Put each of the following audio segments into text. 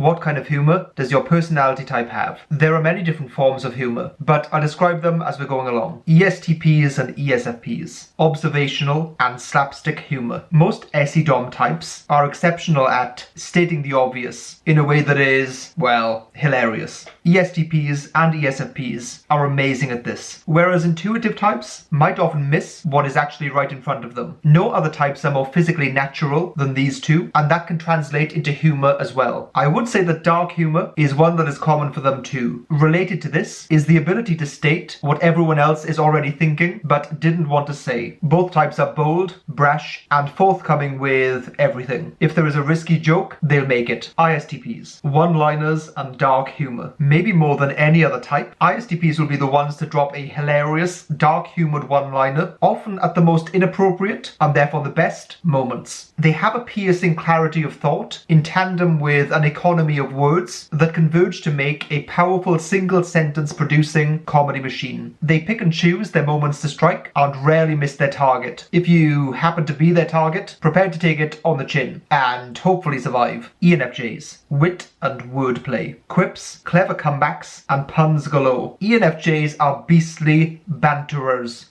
what kind of humour does your personality type have? There are many different forms of humour, but I'll describe them as we're going along. ESTPs and ESFPs. Observational and slapstick humour. Most SEDOM types are exceptional at stating the obvious in a way that is, well, hilarious. ESTPs and ESFPs are amazing at this, whereas intuitive types might often miss what is actually right in front of them. No other types are more physically natural than these two, and that can translate into humour as well. I would say that dark humour is one that is common for them too. Related to this is the ability to state what everyone else is already thinking but didn't want to say. Both types are bold, brash, and forthcoming with everything. If there is a risky joke, they'll make it. ISTPs. One-liners and dark humour. Maybe more than any other type, ISTPs will be the ones to drop a hilarious, dark-humoured one-liner, often at the most inappropriate and therefore the best moments. They have a piercing clarity of thought in tandem with an economy of words that converge to make a powerful single-sentence producing comedy machine. They pick and choose their moments to strike and rarely miss their target. If you happen to be their target, prepare to take it on the chin and hopefully survive. ENFJs. Wit and wordplay. Quips, clever comebacks, and puns galore. ENFJs are beastly banterers.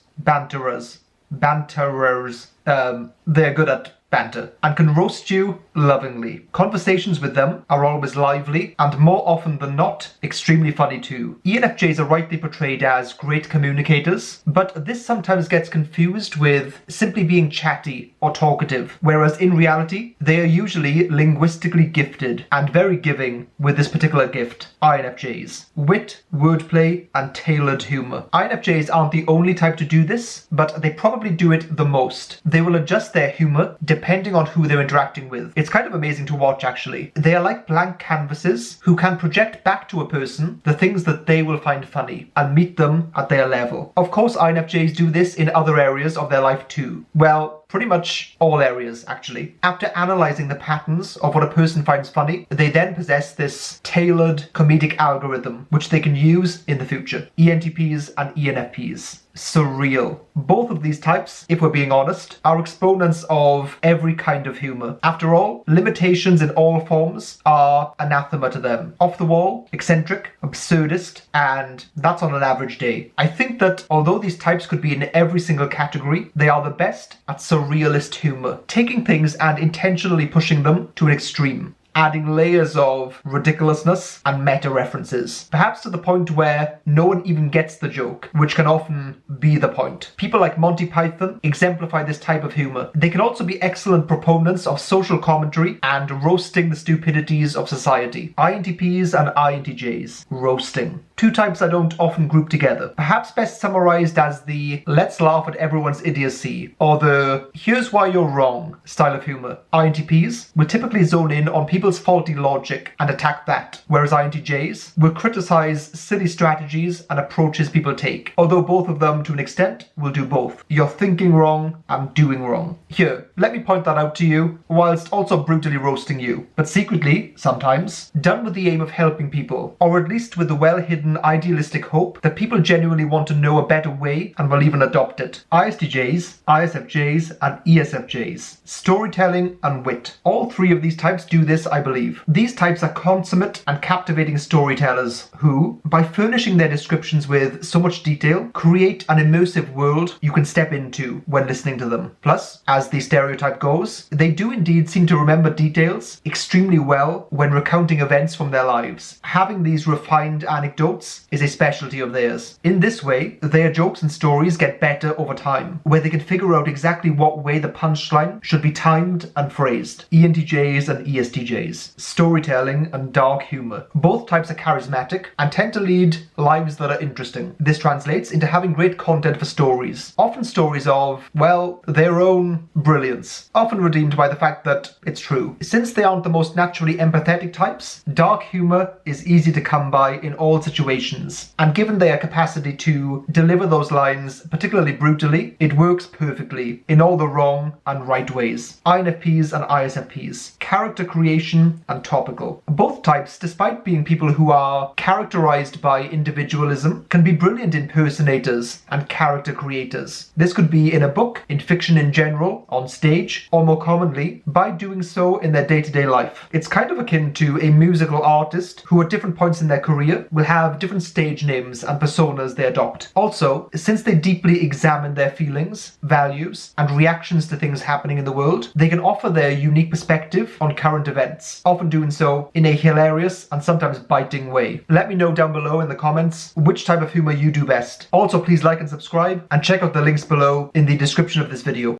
They're good at banter and can roast you lovingly. Conversations with them are always lively and more often than not extremely funny too. ENFJs are rightly portrayed as great communicators, but this sometimes gets confused with simply being chatty or talkative, whereas in reality they are usually linguistically gifted and very giving with this particular gift. INFJs. Wit, wordplay, and tailored humour. INFJs aren't the only type to do this, but they probably do it the most. They will adjust their humour depending on who they're interacting with. It's kind of amazing to watch actually. They are like blank canvases who can project back to a person the things that they will find funny and meet them at their level. Of course, INFJs do this in other areas of their life too. Well, pretty much all areas actually. After analysing the patterns of what a person finds funny, they then possess this tailored comedic algorithm which they can use in the future. ENTPs and ENFPs. Surreal. Both of these types, if we're being honest, are exponents of every kind of humour. After all, limitations in all forms are anathema to them. Off the wall, eccentric, absurdist, and that's on an average day. I think that although these types could be in every single category, they are the best at surrealist humour, taking things and intentionally pushing them to an extreme, adding layers of ridiculousness and meta references, perhaps to the point where no one even gets the joke, which can often be the point. People like Monty Python exemplify this type of humour. They can also be excellent proponents of social commentary and roasting the stupidities of society. INTPs and INTJs. Roasting. Two types I don't often group together. Perhaps best summarised as the let's laugh at everyone's idiocy or the here's why you're wrong style of humour. INTPs will typically zone in on people's faulty logic and attack that, whereas INTJs will criticise silly strategies and approaches people take, although both of them to an extent will do both. You're thinking wrong and doing wrong. Here, let me point that out to you, whilst also brutally roasting you, but secretly, sometimes, done with the aim of helping people, or at least with the well-hidden idealistic hope that people genuinely want to know a better way and will even adopt it. ISTJs, ISFJs, and ESFJs. Storytelling and wit. All three of these types do this, I believe. These types are consummate and captivating storytellers who, by furnishing their descriptions with so much detail, create an immersive world you can step into when listening to them. Plus, as the stereotype goes, they do indeed seem to remember details extremely well when recounting events from their lives. Having these refined anecdotes is a specialty of theirs. In this way, their jokes and stories get better over time, where they can figure out exactly what way the punchline should be timed and phrased. ENTJs and ESTJs. Storytelling and dark humour. Both types are charismatic and tend to lead lives that are interesting. This translates into having great content for stories. Often stories of, well, their own brilliance. Often redeemed by the fact that it's true. Since they aren't the most naturally empathetic types, dark humour is easy to come by in all situations situations. And given their capacity to deliver those lines particularly brutally, it works perfectly in all the wrong and right ways. INFPs and ISFPs. Character creation and topical. Both types, despite being people who are characterized by individualism, can be brilliant impersonators and character creators. This could be in a book, in fiction in general, on stage, or more commonly, by doing so in their day-to-day life. It's kind of akin to a musical artist who at different points in their career will have different stage names and personas they adopt. Also, since they deeply examine their feelings, values, and reactions to things happening in the world, they can offer their unique perspective on current events, often doing so in a hilarious and sometimes biting way. Let me know down below in the comments which type of humor you do best. Also, please like and subscribe, and check out the links below in the description of this video.